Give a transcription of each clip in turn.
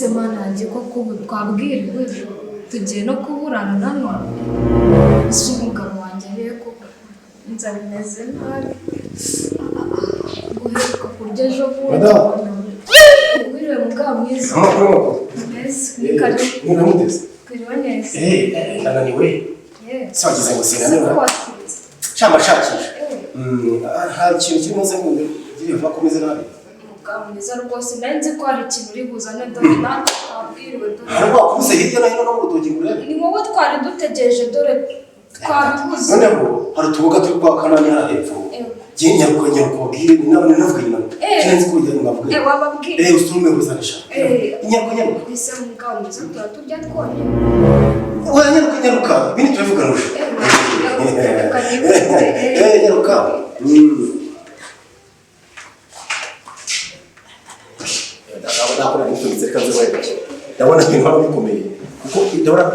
se mana yanjye ko twabwiriwe tugiye no kuburana nanone ese umugabo wanjye rero ko inzara imeze nabi guheruka kurya ejo bundi wiriwe mugabo mwiza ni kare kiriwe neza nananiwe se wagize ngo sinaniwe cyangwa shakisha nta kintu kirimo se ngo ngire vuba komeze nabi mwiza rwose nanze ko hari ikintu uri buzane dore natwe twabwiriwe dore ariko wakuze hirya no hino no mu rutoki ngurebe ni wowe twari dutegereje dore twabibuze noneho hari utuboga turi kwa kanani hara hepfo gihe nyaruko babwire nawe navuga nyina kinenze ko ujya ngavuga wababwire usurume buzanisha nyaruko ese mugabo mwiza turya twone oya nyaruka bini turavuga rusha nyaruka ndabona nitubitse kaze wewe ndabona ibintu hano bikomeye kuko ndabona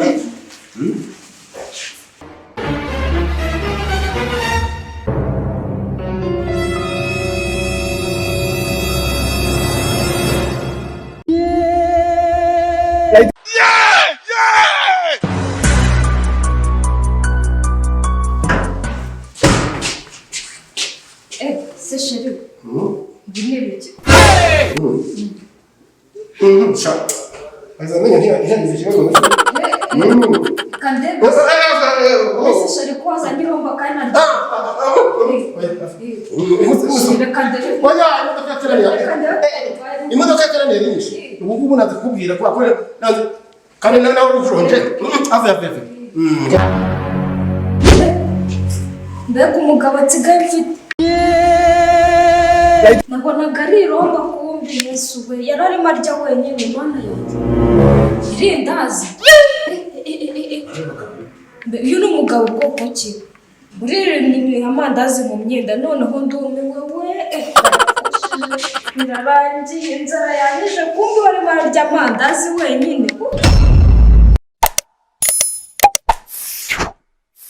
c'est chéri. Dinheiro. Sha. Mas a minha chegou. Cadê você? Esse chéri quase a minha bomba cai na. Cadê? Olha, eu não quero ali. Imodoka karane nyinshi. Ubu naza kubwira ko akore naza kandi nawe urushonje. Ave. Mbega umugabo atigaye mfite nabonaga ari iromba kumbi Yesu we yararimo arya wenyine Mana yanjye irindazi uyu ni umugabo bwoko ki uri amandazi mu myenda noneho ndumiwe we birarangiye inzara yanyije kumbi barimo arya amandazi wenyine